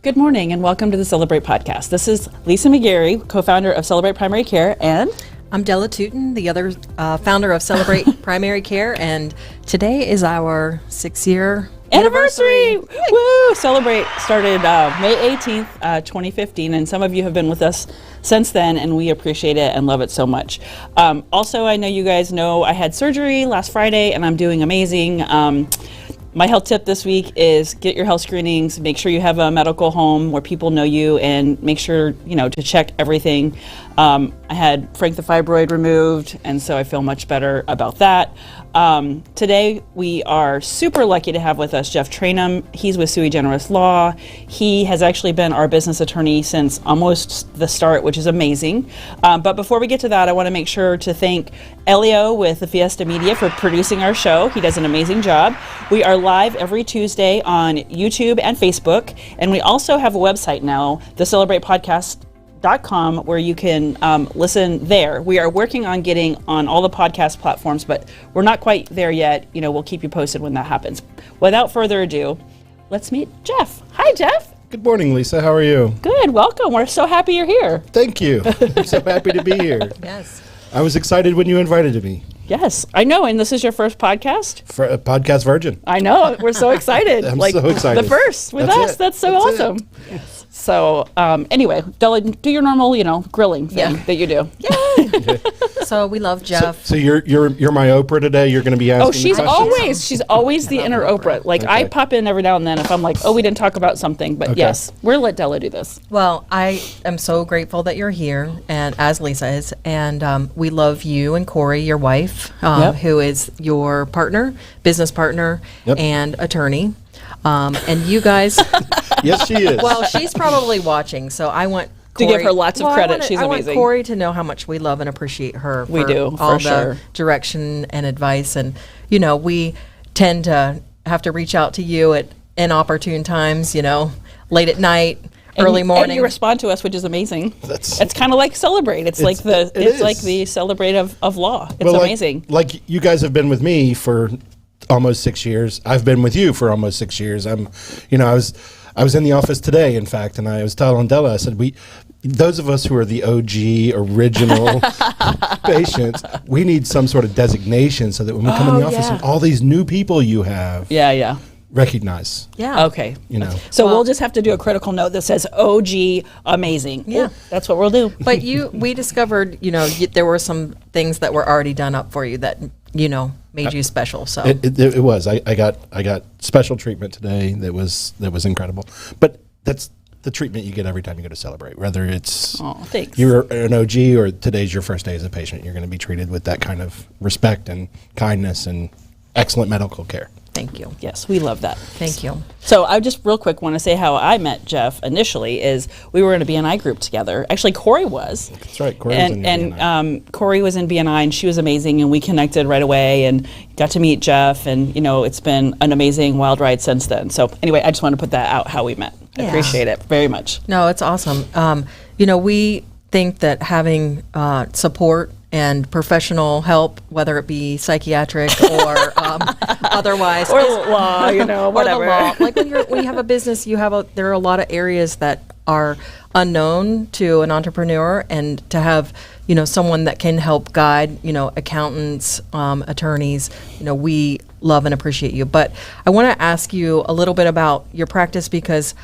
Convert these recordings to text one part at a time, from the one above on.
Good morning and welcome to the Celebrate podcast. This is Lisa McGarry, co-founder of Celebrate Primary Care, and I'm Della Tootin, the other founder of Celebrate Primary Care, and today is our 6-year anniversary. Woo! Celebrate started May 18th, 2015, and some of you have been with us since then, and we appreciate it and love it so much. Also, I know you guys know I had surgery last Friday, and I'm doing amazing. My health tip this week is get your health screenings, make sure you have a medical home where people know you, and make sure, to check everything. I had Frank the fibroid removed, and so I feel much better about that. Today, we are super lucky to have with us Jeff Trainum. He's with Sui Generis Law. He has actually been our business attorney since almost the start, which is amazing. But before we get to that, I want to make sure to thank Elio with the Fiesta Media for producing our show. He does an amazing job. We are live every Tuesday on YouTube and Facebook, and we also have a website now, thecelebrate.podcast.com, where you can listen there. We are working on getting on all the podcast platforms, but we're not quite there yet. We'll keep you posted when that happens. Without further ado, let's meet Jeff. Hi, Jeff. Good morning, Lisa. How are you? Good. Welcome. We're so happy you're here. Thank you. I'm so happy to be here. Yes. I was excited when you invited me. Yes, I know. And this is your first podcast? For a podcast virgin. I know. We're so excied. I'm so excited. The first with us. That's so awesome. Yes. So anyway, Della, do your normal, grilling thing that you do. Yay! So we love Jeff. So you're my Oprah today. You're going to be asking. Oh, she's always the inner Oprah. Like I pop in every now and then if I'm like, we didn't talk about something. But yes, we'll let Della do this. Well, I am so grateful that you're here, and as Lisa is, and we love you and Corey, your wife, who is your partner, business partner, and attorney. And you guys. Yes, she is. Well, she's probably watching, so I want Corey, to give her lots of credit. She's amazing. I want Corey to know how much we love and appreciate her. We do, all for sure. The direction and advice, and we tend to have to reach out to you at inopportune times. Late at night. Early morning. And you respond to us, which is amazing. It's kind of like Celebrate. It's like the Celebrate of law. It's amazing. Like you guys have been with me for almost 6 years. I've been with you for almost 6 years. I was in the office today, in fact, and I was telling Della, I said, those of us who are the OG original patients, we need some sort of designation so that when we come in the office and all these new people you have. Yeah. Recognize. Yeah. Okay. So we'll just have to do a critical note that says OG amazing. Yeah. That's what we'll do. But we discovered, there were some things that were already done up for you that, made you special. So it was. I got special treatment today that was incredible. But that's the treatment you get every time you go to Celebrate, whether it's you're an OG or today's your first day as a patient. You're going to be treated with that kind of respect and kindness and excellent medical care. Thank you. Yes, we love that. Thank you. So I just real quick want to say how I met Jeff initially is we were in a BNI group together. Actually, Corey was. That's right. Corey was in BNI. Corey was in BNI, and she was amazing, and we connected right away and got to meet Jeff, and it's been an amazing wild ride since then. So anyway, I just want to put that out how we met. I appreciate it very much. No, it's awesome. We think that having support and professional help, whether it be psychiatric or otherwise, or law, whatever. Or the law. Like when you have a business, there are a lot of areas that are unknown to an entrepreneur, and to have someone that can help guide accountants, attorneys. We love and appreciate you. But I want to ask you a little bit about your practice, because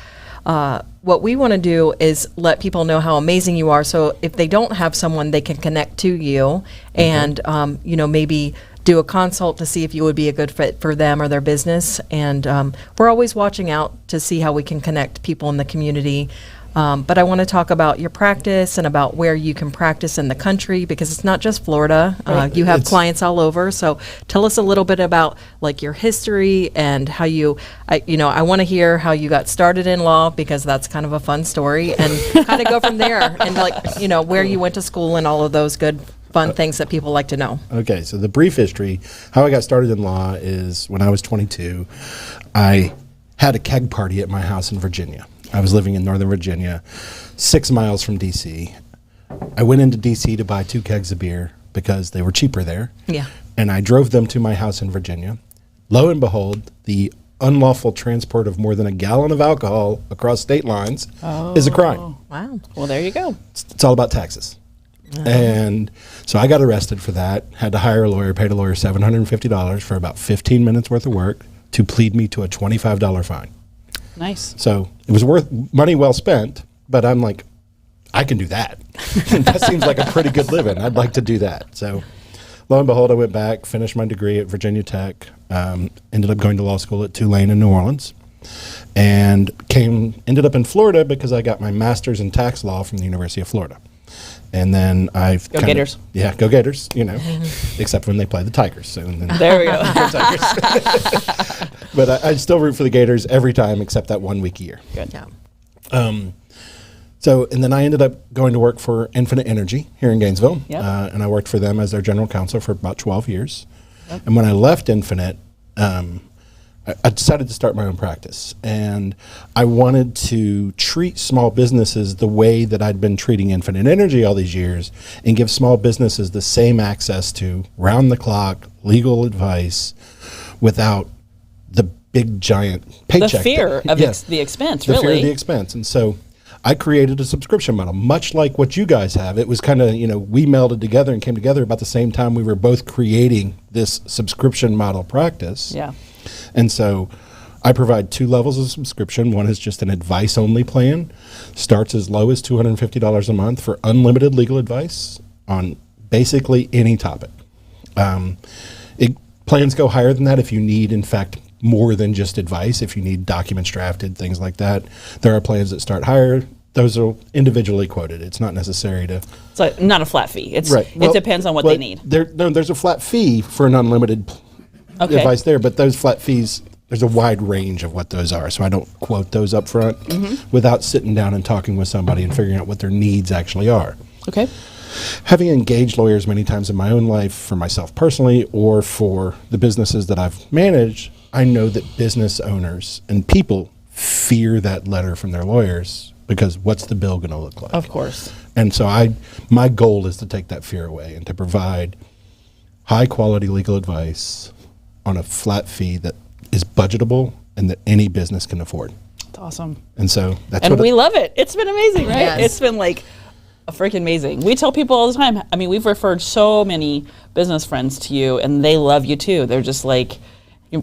what we want to do is let people know how amazing you are. So if they don't have someone, they can connect to you and, maybe do a consult to see if you would be a good fit for them or their business. And we're always watching out to see how we can connect people in the community. But I want to talk about your practice and about where you can practice in the country, because it's not just Florida. You have clients all over. So tell us a little bit about your history and how I want to hear how you got started in law, because that's kind of a fun story, and kind of go from there, and where you went to school and all of those good fun things that people like to know. Okay, so the brief history, how I got started in law is when I was 22, I had a keg party at my house in Virginia. I was living in Northern Virginia, 6 miles from D.C. I went into D.C. to buy 2 kegs of beer because they were cheaper there. Yeah. And I drove them to my house in Virginia. Lo and behold, the unlawful transport of more than a gallon of alcohol across state lines is a crime. Wow. Well, there you go. It's all about taxes. And so I got arrested for that, had to hire a lawyer, paid a lawyer $750 for about 15 minutes worth of work to plead me to a $25 fine. Nice. So it was worth money well spent, but I'm like, I can do that. That seems like a pretty good living. I'd like to do that. So lo and behold, I went back, finished my degree at Virginia Tech, ended up going to law school at Tulane in New Orleans, and ended up in Florida because I got my master's in tax law from the University of Florida. And then I've Go Gators. Yeah, go Gators, except when they play the Tigers. So, and then There we go. But I still root for the Gators every time except that 1 week a year. Good. Yeah. So, and then I ended up going to work for Infinite Energy here in Gainesville. Yep. And I worked for them as their general counsel for about 12 years. Yep. And when I left Infinite, I decided to start my own practice. And I wanted to treat small businesses the way that I'd been treating Infinite Energy all these years and give small businesses the same access to round-the-clock legal advice without the big, giant paycheck. The fear of the expense, the really. fear of the expense. And so I created a subscription model, much like what you guys have. It was kind of, we melded together and came together about the same time we were both creating this subscription model practice. Yeah. And so I provide 2 levels of subscription. One is just an advice-only plan. Starts as low as $250 a month for unlimited legal advice on basically any topic. Plans go higher than that if you need, in fact, more than just advice. If you need documents drafted, things like that. There are plans that start higher. Those are individually quoted. It's not necessary to... It's like not a flat fee. It's Right. It depends on what they need. There's a flat fee for an unlimited advice there, but those flat fees, there's a wide range of what those are. So I don't quote those up front without sitting down and talking with somebody and figuring out what their needs actually are. Okay. Having engaged lawyers many times in my own life, for myself personally or for the businesses that I've managed, I know that business owners and people fear that letter from their lawyers because what's the bill going to look like? Of course. And so my goal is to take that fear away and to provide high quality legal advice on a flat fee that is budgetable and that any business can afford. That's awesome. And so that's And we love it. It's been amazing, right? Yes. It's been like freaking amazing. We tell people all the time. I mean, we've referred so many business friends to you, and they love you too. They're just like,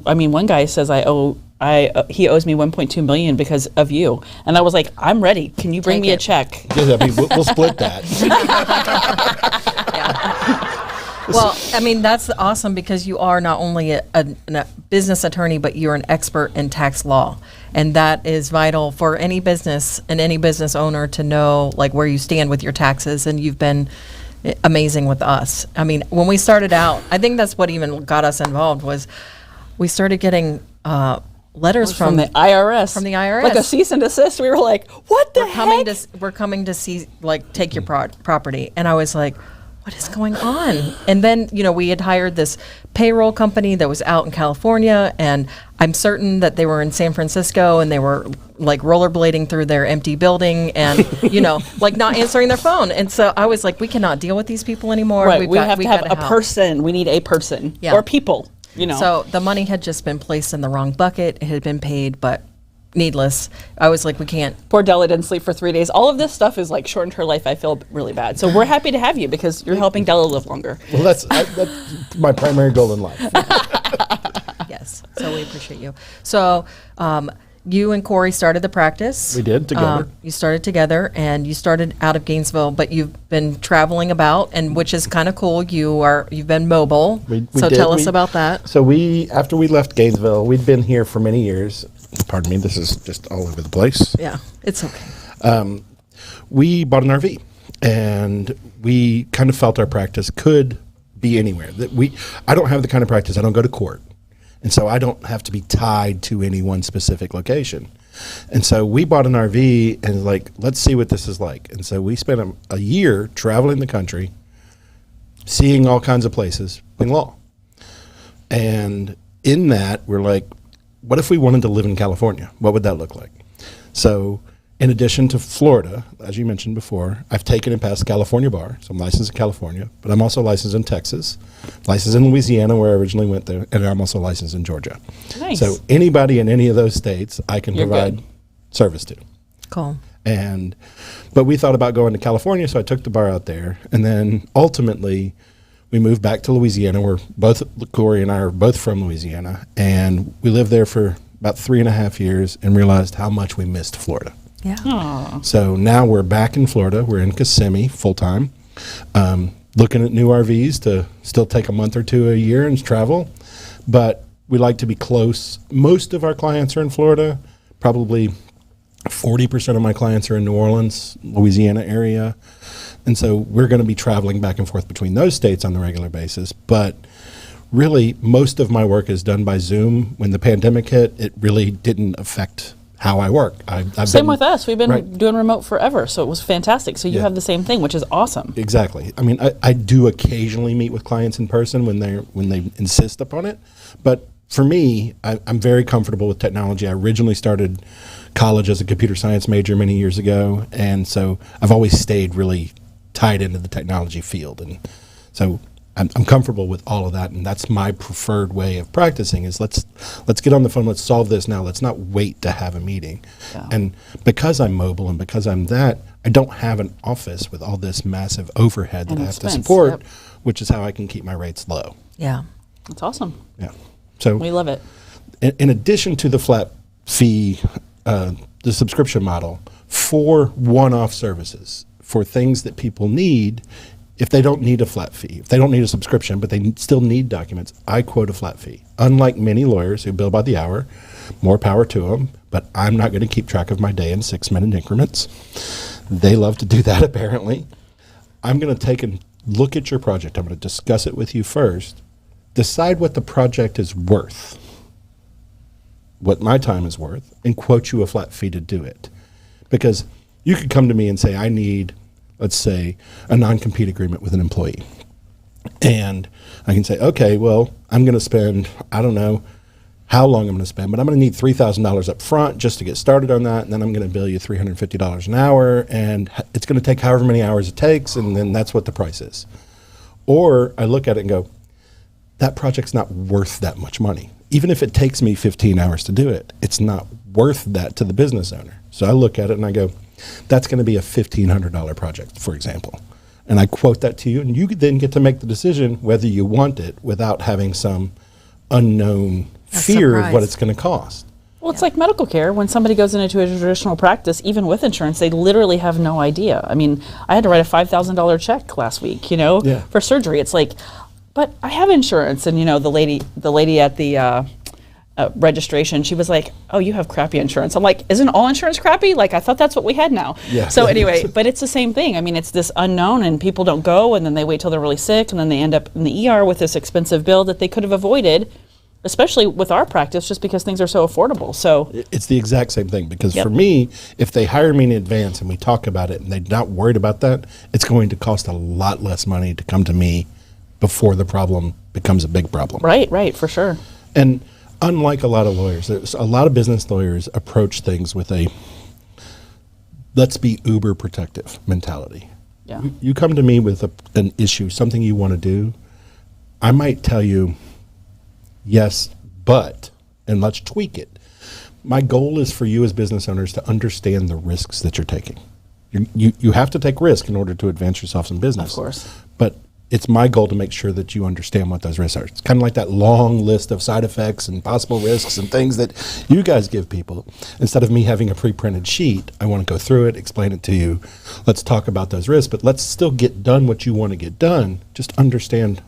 I mean, one guy says he owes me $1.2 million because of you, and I was like, I'm ready. Can you bring Take me a it. check? Yeah, I mean, we'll split that. Well, I mean, that's awesome because you are not only a business attorney, but you're an expert in tax law. And that is vital for any business and any business owner to know, like, where you stand with your taxes. And you've been amazing with us. I mean, when we started out, I think that's what even got us involved was we started getting letters From the IRS. From the IRS. Like a cease and desist. We were like, what the heck? We're coming to see, like, take your property. And I was like, what is going on? And then, we had hired this payroll company that was out in California, and I'm certain that they were in San Francisco, and they were like rollerblading through their empty building and, like not answering their phone. And so I was like, we cannot deal with these people anymore. Right. We have to have a help. person. We need a person. Yeah. Or people, So the money had just been placed in the wrong bucket. It had been paid, but needless. I was like, we can't. Poor Della didn't sleep for 3 days. All of this stuff is like shortened her life. I feel really bad. So we're happy to have you because you're helping Della live longer. Well, that's my primary goal in life. Yes. So we appreciate you. So you and Corey started the practice. We did together. You started together, and you started out of Gainesville, but you've been traveling about, and which is kind of cool. You've been mobile. We so did. tell us about that. So after we left Gainesville, we'd been here for many years. Pardon me, this is just all over the place. Yeah, it's okay. We bought an RV, and we kind of felt our practice could be anywhere. I don't have the kind of practice. I don't go to court, and so I don't have to be tied to any one specific location. And so we bought an RV and like, let's see what this is like. And so we spent a year traveling the country, seeing all kinds of places in law. And in that, we're like, what if we wanted to live in California? What would that look like? So In addition to Florida, as you mentioned before, I've taken and passed California bar, so I'm licensed in California, but I'm also licensed in Texas, licensed in Louisiana, where I originally went there, and I'm also licensed in Georgia. Nice. So anybody in any of those states, I can You're provide good. service to. Cool. But we thought about going to California, so I took the bar out there, and then ultimately we moved back to Louisiana. Corey and I are both from Louisiana, and we lived there for about 3.5 years and realized how much we missed Florida. Yeah. Aw. So now we're back in Florida. We're in Kissimmee full time, looking at new RVs to still take a month or two a year and travel. But we like to be close. Most of our clients are in Florida. Probably 40% of my clients are in New Orleans, Louisiana area. And so we're going to be traveling back and forth between those states on the regular basis. But really, most of my work is done by Zoom. When the pandemic hit, it really didn't affect how I work. I've Same been- with us. We've been Right. doing remote forever, so it was fantastic. So you Yeah. have the same thing, which is awesome. Exactly. I mean, I do occasionally meet with clients in person when they insist upon it. But for me, I'm very comfortable with technology. I originally started college as a computer science major many years ago, and so I've always stayed really tied into the technology field. And so I'm comfortable with all of that, and that's my preferred way of practicing is let's get on the phone, let's solve this now, let's not wait to have a meeting. Yeah. And because I'm mobile and because I'm that, I don't have an office with all this massive overhead that And I have to expense, support, yep. which is how I can keep my rates low. Yeah. That's awesome. Yeah. So We love it. in addition to the flat fee, the subscription model, for one-off services, for things that people need, if they don't need a flat fee, if they don't need a subscription, but they still need documents, I quote a flat fee. Unlike many lawyers who bill by the hour, more power to them, but I'm not going to keep track of my day in 6-minute increments. They love to do that, apparently. I'm going to take and look at your project. I'm going to discuss it with you first, decide what the project is worth, what my time is worth, and quote you a flat fee to do it. Because you could come to me and say, I need, let's say, a non-compete agreement with an employee. And I can say, okay, well, I'm going to spend, I don't know how long I'm going to spend, but I'm going to need $3,000 up front just to get started on that. And then I'm going to bill you $350 an hour. And it's going to take however many hours it takes. And then that's what the price is. Or I look at it and go, that project's not worth that much money. Even if it takes me 15 hours to do it, it's not worth that to the business owner. So I look at it and I go, that's going to be a $1,500 project, for example. And I quote that to you, and you then get to make the decision whether you want it without having some unknown fear of what surprise. it's going to cost. Well, it's like medical care. When somebody goes into a traditional practice, even with insurance, they literally have no idea. I mean, I had to write a $5,000 check last week, Yeah. for surgery. It's like, but I have insurance. And, the lady at the registration, she was like, oh, you have crappy insurance. I'm like, isn't all insurance crappy? Like, I thought that's what we had now. Yeah. So anyway, but it's the same thing. I mean, it's this unknown, and people don't go, and then they wait till they're really sick, and then they end up in the ER with this expensive bill that they could have avoided, especially with our practice, just because things are so affordable. So It's the exact same thing, because Yep. for me, if they hire me in advance and we talk about it and they're not worried about that, it's going to cost a lot less money to come to me before the problem becomes a big problem. right, for sure. And unlike a lot of lawyers, there's a lot of business lawyers approach things with a let's be uber protective mentality. Yeah. You come to me with an issue, something you want to do, I might tell you, yes, but, and let's tweak it. My goal is for you as business owners to understand the risks that you're taking. You have to take risk in order to advance yourself in business. Of course. But it's my goal to make sure that you understand what those risks are. It's kind of like that long list of side effects and possible risks and things that you guys give people. Instead of me having a pre-printed sheet, I want to go through it, explain it to you. Let's talk about those risks, but let's still get done what you want to get done. Just understand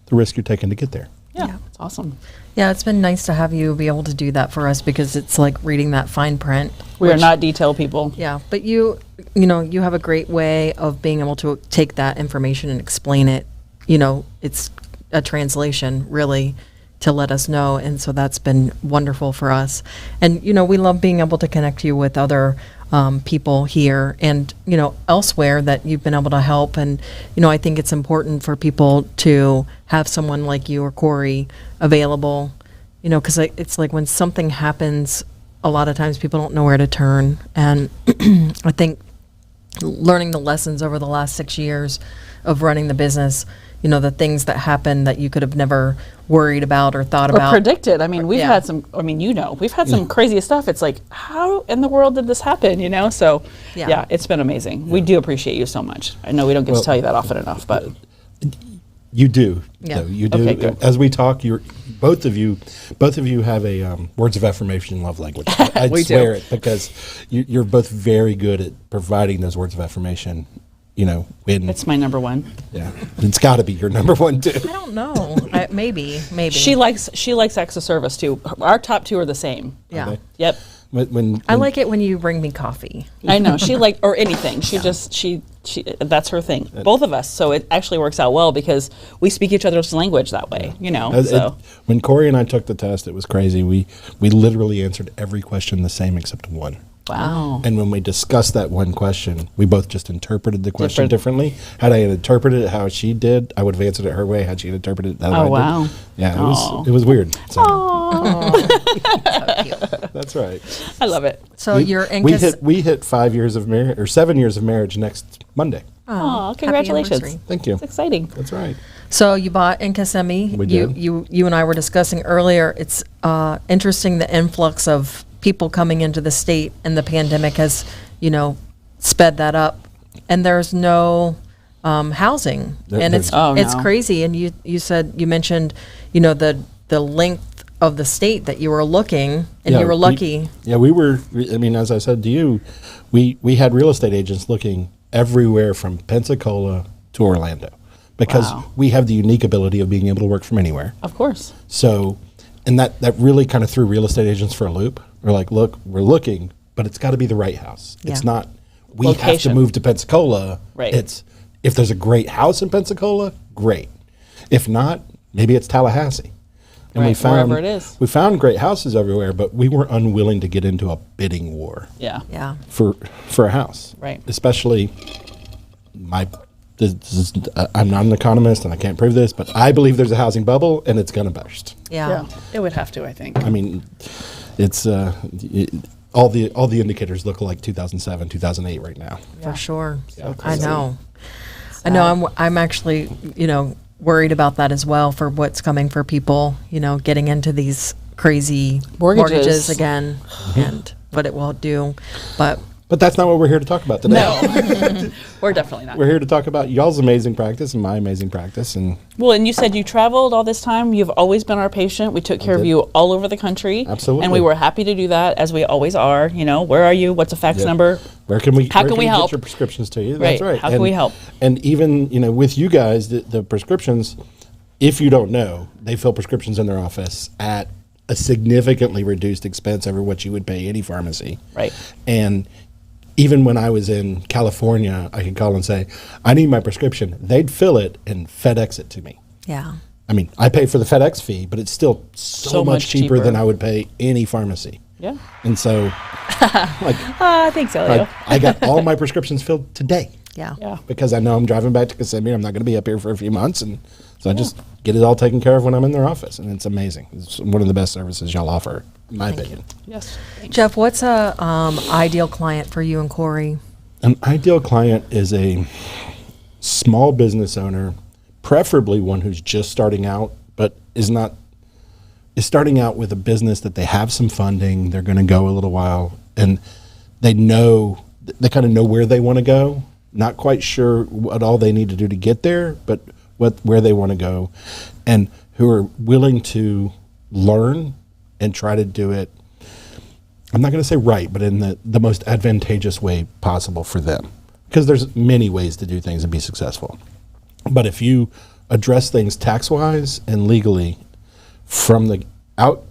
the risk you're taking to get there. Yeah, it's awesome. Yeah, it's been nice to have you be able to do that for us, because it's like reading that fine print. We are which- not detail people. Yeah, but you have a great way of being able to take that information and explain it. It's a translation, really, to let us know. And so that's been wonderful for us. And, we love being able to connect you with other people here and, elsewhere that you've been able to help. And, I think it's important for people to have someone like you or Corey available, because it's like when something happens a lot of times people don't know where to turn. And I think learning the lessons over the last 6 years of running the business, you know, the things that happen that you could have never worried about or thought Or about. predicted. I mean, we've Yeah. had some, I mean, you know, we've had some craziest stuff. It's like, how in the world did this happen, you know? So, Yeah. yeah, it's been amazing. We do appreciate you so much. I know we don't get Well, to tell you that often enough, but You do. Yeah. No, you do. Okay, good. As we talk, both of you have a words of affirmation love language. I We do. swear it, because you're both very good at providing those words of affirmation. You know, when it's my number one. yeah, it's got to be your number one too. I don't know. Maybe. She likes acts of service too. Our top two are the same. Yeah. Okay. Yep. When I like it when you bring me coffee. I know she or anything. She that's her thing. Both of us. So it actually works out well because we speak each other's language that way. You know. So when Corey and I took the test, it was crazy. We literally answered every question the same except one. wow. And when we discussed that one question, we both just interpreted the question Different. differently. Had I interpreted it how she did, I would have answered it her way. Had she interpreted it that way, Oh, wow. Yeah, Aw. it was weird. So, So cute. that's right. I love it. So you're in We hit 5 years of marriage or 7 years of marriage next Monday. Oh, happy congratulations. anniversary. Thank you. It's exciting. That's right. So you bought in Kissimmee. We you, did. You and I were discussing earlier. It's interesting the influx of people coming into the state, and the pandemic has, you know, sped that up. And there's no housing, and it's Oh, it's no. crazy. And you mentioned, you know, the length of the state that you were looking, and you were lucky. We were. I mean, as I said to you, we had real estate agents looking everywhere from Pensacola to Orlando, because Wow. we have the unique ability of being able to work from anywhere. Of course. So, and that really kind of threw real estate agents for a loop. We're like, look, we're looking, but it's got to be the right house. It's Yeah. not, we have to Location. move to Pensacola. Right. It's, if there's a great house in Pensacola, great. If not, maybe it's Tallahassee. And Right, wherever it is. We found great houses everywhere, but we were unwilling to get into a bidding war Yeah. Yeah. for a house. Right. Especially I'm not an economist and I can't prove this, but I believe there's a housing bubble and it's going to burst. Yeah. It would have to, I think. I mean, it's all the indicators look like 2007, 2008 right now. For sure. Yeah. I know. I know. I'm actually, you know, worried about that as well for what's coming for people, you know, getting into these crazy Mortgages. again, and what it will do. But that's not what we're here to talk about today. No. We're definitely not. We're here to talk about y'all's amazing practice and my amazing practice. And Well, and you said you traveled all this time. You've always been our patient. We took care of did. you all over the country. Absolutely. And we were happy to do that, as we always are. You know, where are you? What's a fax Yeah. number? where can we How can we help? get your prescriptions to you? Right. That's right. How can we help? And even, you know, with you guys, the prescriptions, if you don't know, they fill prescriptions in their office at a significantly reduced expense over what you would pay any pharmacy. Right. And even when I was in California, I could call and say, I need my prescription. They'd fill it and FedEx it to me. Yeah. I mean, I pay for the FedEx fee, but it's still so much cheaper than I would pay any pharmacy. Yeah. And so, like, Thanks, Elio. I got all my prescriptions filled today Yeah. Yeah. because I know I'm driving back to Kissimmee. I'm not going to be up here for a few months. And so I just get it all taken care of when I'm in their office. And it's amazing. It's one of the best services y'all offer, in my opinion. Yes. Jeff, what's a ideal client for you and Corey? An ideal client is a small business owner, preferably one who's just starting out, but is starting out with a business that they have some funding, they're going to go a little while, and they kind of know where they want to go. Not quite sure what all they need to do to get there, but where they want to go, and who are willing to learn and try to do it. I'm not going to say right, but in the most advantageous way possible for them. Because there's many ways to do things and be successful. But if you address things tax-wise and legally from the outgo.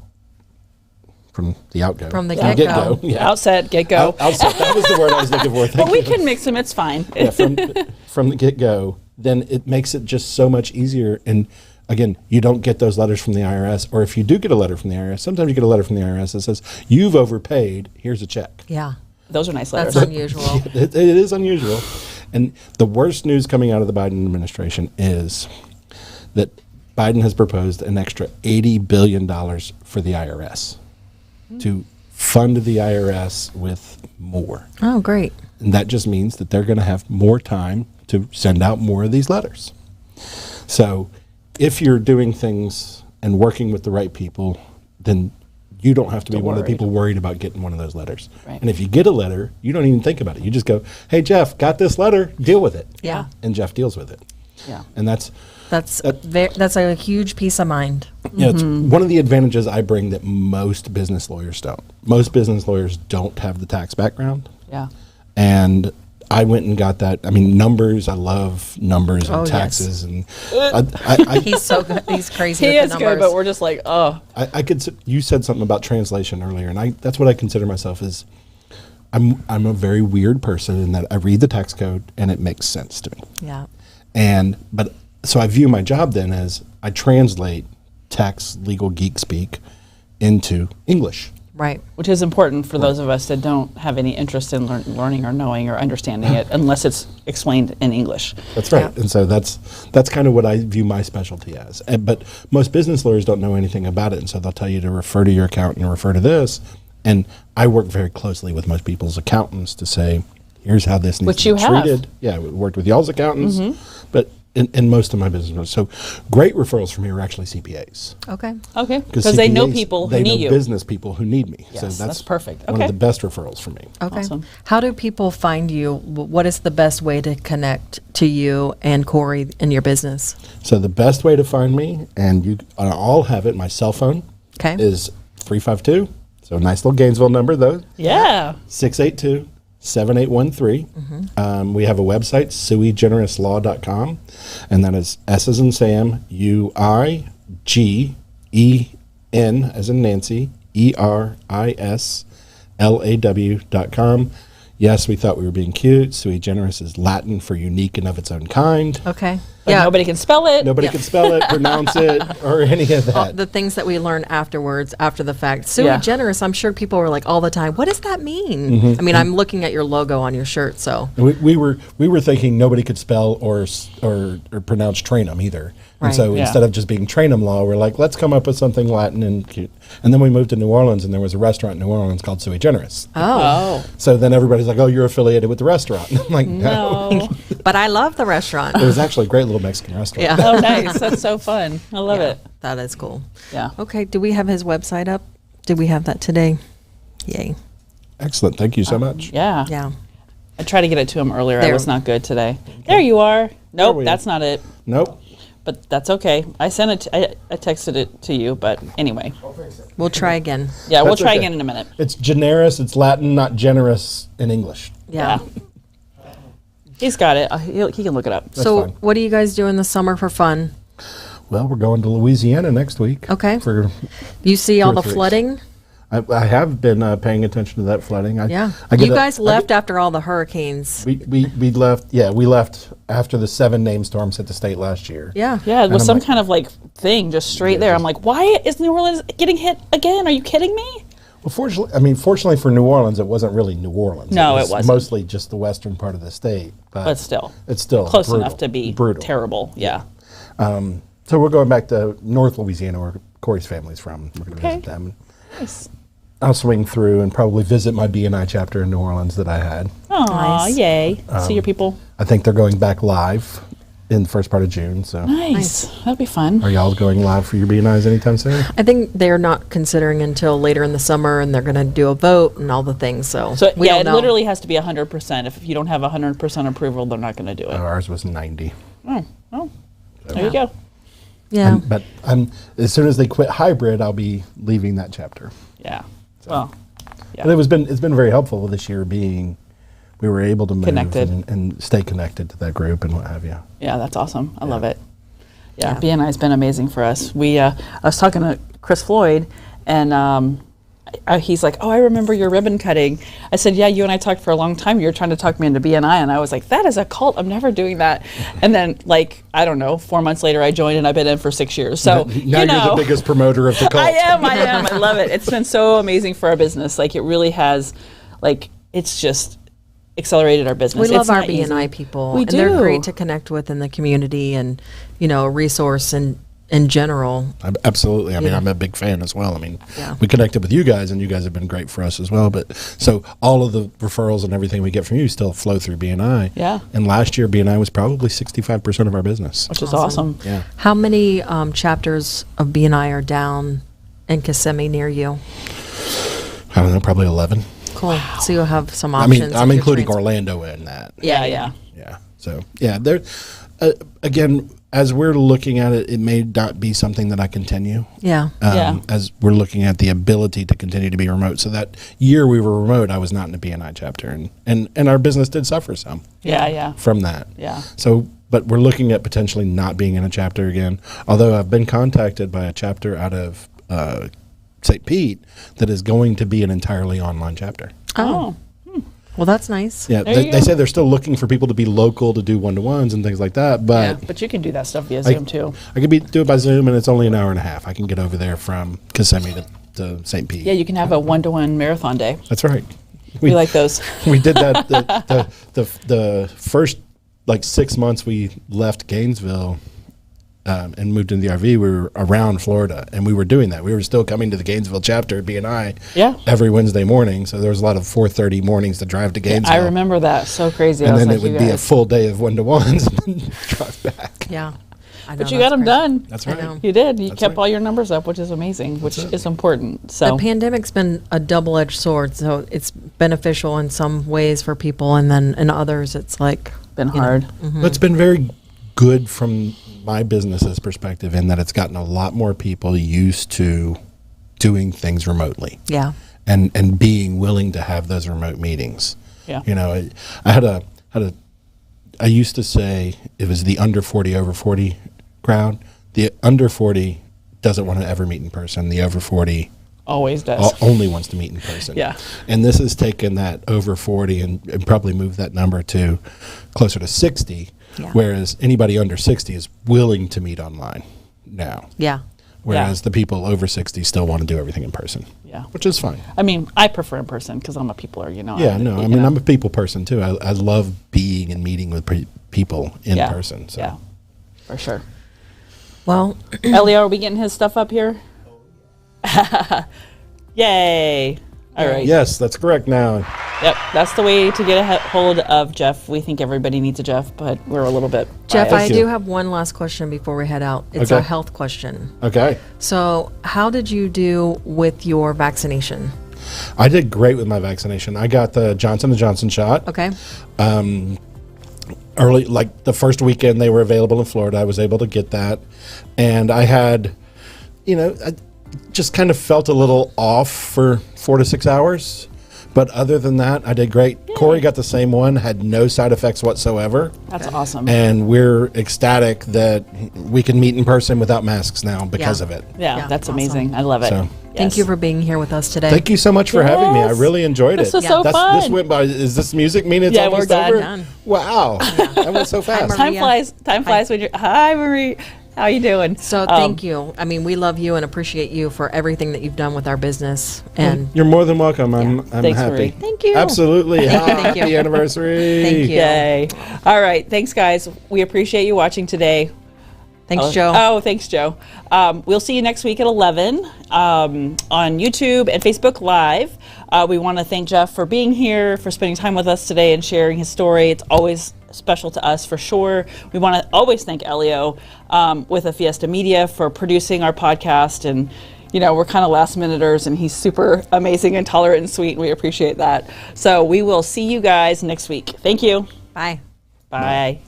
From the Yeah. get-go. Yeah. Outset, get go. Outset, that was the word I was looking for. But Thank we you. can mix them. It's fine. Yeah, from the get-go, then it makes it just so much easier. And again, you don't get those letters from the IRS. Or if you do get a letter from the IRS, sometimes you get a letter from the IRS that says, you've overpaid, here's a check. Yeah. Those are nice letters. That's unusual. It is unusual. And the worst news coming out of the Biden administration is that Biden has proposed an extra $80 billion for the IRS to fund the IRS with more. Oh, great. And that just means that they're going to have more time to send out more of these letters. So if you're doing things and working with the right people, then you don't have to be one of the people worried about getting one of those letters. Right. And if you get a letter, you don't even think about it. You just go, hey, Jeff, got this letter, deal with it. Yeah. And Jeff deals with it. Yeah. And that's a huge peace of mind. yeah, it's one of the advantages I bring that most business lawyers don't. Most business lawyers don't have the tax background. Yeah. And I went and got that. I mean, numbers. I love numbers and Oh, taxes, and He's so good. He's crazy He with is the good, numbers. but we're just like, oh. I could. You said something about translation earlier, and that's what I consider myself as. I'm a very weird person in that I read the tax code and it makes sense to me. Yeah. But so I view my job then as I translate tax legal geek speak into English. Right. Which is important for those of us that don't have any interest in learning or knowing or understanding it unless it's explained in English. That's right. Yeah. And so that's kind of what I view my specialty as. But most business lawyers don't know anything about it, and so they'll tell you to refer to your accountant or refer to this. And I work very closely with most people's accountants to say, here's how this needs Which to you be have. treated. Yeah, we worked with y'all's accountants, but in most of my business. So great referrals from here are actually CPAs. Okay. Okay. Because they know CPAs, people who they need know you. business people who need me. Yes, that's perfect. One Okay. of the best referrals for me. Okay. Awesome. How do people find you? What is the best way to connect to you and Corey in your business? So the best way to find me, and you all have it, my cell phone Okay. is 352. So a nice little Gainesville number though. Yeah. 682-7813. We have a website, suigenerouslaw.com, and that is S as in Sam, UIGEN as in Nancy, ERISLAW.com. Yes, we thought we were being cute. Sui generis is Latin for unique and of its own kind. Okay. But nobody can spell it. Nobody can spell it, pronounce it, or any of that. The things that we learn afterwards, after the fact. Sui Yeah. generis, I'm sure people are like all the time, what does that mean? I mean, I'm looking at your logo on your shirt, so. We were thinking nobody could spell or pronounce trainum either. And Right. so Yeah. instead of just being trainum law, we're like, let's come up with something Latin and cute. And then we moved to New Orleans, and there was a restaurant in New Orleans called Sui Generis. Oh. So then everybody's like, oh, you're affiliated with the restaurant. And I'm like, no. No. But I love the restaurant. It was actually a great little Mexican restaurant. Yeah. Oh, nice. That's so fun. I love Yeah, it. That is cool. Yeah. Okay, do we have his website up? Did we have that today? Yay. Excellent. Thank you so much. Yeah. Yeah. I tried to get it to him earlier. I There. was not good today. There you are. Nope, we that's not it. Nope. But that's okay. I sent it. I texted it to you. But anyway, We'll try again. yeah, we'll That's try okay. again in a minute. It's generis. It's Latin, not generous in English. Yeah. He's got it. He can look it up. So, fine. what do you guys do in the summer for fun? Well, we're going to Louisiana next week. Okay. For You see all Two the or three. flooding? I have been paying attention to that flooding. Yeah. I get You a- guys I left get- after all the hurricanes. We left. Yeah, we left after the 7 named storms hit the state last year. Yeah. Yeah, it And was I'm some like- kind of like thing just straight there. I'm like, why is New Orleans getting hit again? Are you kidding me? Well, fortunately for New Orleans, it wasn't really New Orleans. No, it was wasn't. Mostly just the western part of the state. But still, it's still close brutal, enough to be brutal. terrible. Yeah. So we're going back to North Louisiana, where Corey's family's from. We're going to Okay. visit them. Nice. I'll swing through and probably visit my BNI chapter in New Orleans that I had. Aw, Nice. yay. See your people. I think they're going back live in the first part of June. So, Nice. That'd be fun. are y'all going live for your BNIs anytime soon? I think they're not considering until later in the summer, and they're going to do a vote and all the things. So, So we yeah, don't it know. literally has to be 100%. If you don't have 100% approval, they're not going to do it. Ours was 90. Oh, well, there you go. Yeah. But as soon as they quit hybrid, I'll be leaving that chapter. Yeah. Well, yeah. But it's been very helpful this year being we were able to move Connected. and stay connected to that group and what have you. Yeah, that's awesome. I love it. Yeah, Yeah. BNI has been amazing for us. I was talking to Chris Floyd, and he's like, "Oh, I remember your ribbon cutting." I said, "Yeah, you and I talked for a long time. You were trying to talk me into BNI," and I was like, "That is a cult. I'm never doing that." And then, like, I don't know, 4 months later, I joined, and I've been in for 6 years. So Now you know, you're the biggest promoter of the cult. I am. I love it. It's been so amazing for our business. Like, it really has. Like, it's just accelerated our business. We love It's our not easy. BNI people. We and they're do. great to connect with in the community and, a resource. And in general. Absolutely. I mean, Yeah. I'm a big fan as well. I mean, Yeah. we connected with you guys, and you guys have been great for us as well. But so all of the referrals and everything we get from you still flow through BNI. Yeah. And last year, BNI was probably 65% of our business. Which is awesome. Yeah. How many chapters of BNI are down in Kissimmee near you? I don't know, probably 11. Cool. So you'll have some I options. mean, if I'm you're including trans- Orlando in that. Yeah. Yeah. So, yeah, there. Again, as we're looking at it, it may not be something that I continue. Yeah. Yeah. As we're looking at the ability to continue to be remote. So that year we were remote, I was not in a BNI chapter, and our business did suffer some Yeah. from that. Yeah. So, but we're looking at potentially not being in a chapter again. Although I've been contacted by a chapter out of St. Pete that is going to be an entirely online chapter. Oh. Well, that's nice. Yeah, There you they go. say they're still looking for people to be local to do one-to-ones and things like that. Yeah. But But you can do that stuff via Zoom too. I could do it by Zoom, and it's only an hour and a half. I can get over there from Kissimmee to St. Pete. Yeah, you can have a 1-to-1 marathon day. That's right. We like those. We did that the first 6 months we left Gainesville and moved into the RV. We were around Florida, and we were doing that. We were still coming to the Gainesville chapter at BNI Yeah. every Wednesday morning. So there was a lot of 4:30 mornings to drive to Gainesville. I remember that. So crazy. I And was then like, it would you be a guys. full day of one-to-ones and then drive back. Yeah. I know, But you that's got them crazy. done. That's I right. know. You did. You That's kept right. all your numbers up, which is amazing, which it. is important. The So pandemic's been a double-edged sword, so it's beneficial in some ways for people, and then in others, it's like been you know, hard. But it's been very good from my business's perspective in that it's gotten a lot more people used to doing things remotely yeah, and being willing to have those remote meetings. Yeah. You know, I used to say it was the under 40, over 40 crowd. The under 40 doesn't want to ever meet in person. The over 40 Always does. only wants to meet in person. Yeah. And this has taken that over 40 and probably moved that number to closer to 60, Yeah. whereas anybody under 60 is willing to meet online now. yeah, Whereas the people over 60 still want to do everything in person, Yeah. which is fine. I mean, I prefer in person because I'm a peopler, you know. Yeah, no, I mean, I'm a people person too. I love being and meeting with people in Yeah. person. So. Yeah, for sure. Well, Elio, are we getting his stuff up here? Yay. All right. Yes, that's correct now. Yep. That's the way to get a hold of Jeff. We think everybody needs a Jeff, but we're a little bit Jeff, biased. I you. do have one last question before we head out. It's Okay. a health question. Okay. So, how did you do with your vaccination? I did great with my vaccination. I got the Johnson & Johnson shot. Okay. Early, like the first weekend they were available in Florida, I was able to get that. And I had, I just kind of felt a little off for 4 to 6 hours. But other than that, I did great. Corey got the same one, had no side effects whatsoever. That's awesome. And we're ecstatic that we can meet in person without masks now because Yeah. of it. yeah, Yeah, that's awesome. amazing. I love it. So- Thank you for being here with us today. Thank you so much for having me. I Yes. really enjoyed This it. was so This fun. went by. Is this music mean it's Yeah, we're almost done. over? Done. Wow, that went so fast. Maria. Time flies. Time flies when you're. Hi, Marie. How you doing? So, thank you. I mean, we love you and appreciate you for everything that you've done with our business. And You're more than welcome. I'm Thanks, happy. Marie. thank you. Absolutely. Thank you. Happy anniversary. Thank you. Yay. All right. Thanks, guys. We appreciate you watching today. Thanks, Joe. Oh, thanks, Joe. We'll see you next week at 11 on YouTube and Facebook Live. We want to thank Jeff for being here, for spending time with us today and sharing his story. It's always special to us for sure. We want to always thank Elio with a Fiesta Media for producing our podcast. And, we're kind of last minuters and he's super amazing and tolerant and sweet. And we appreciate that. So we will see you guys next week. Thank you. Bye. Bye.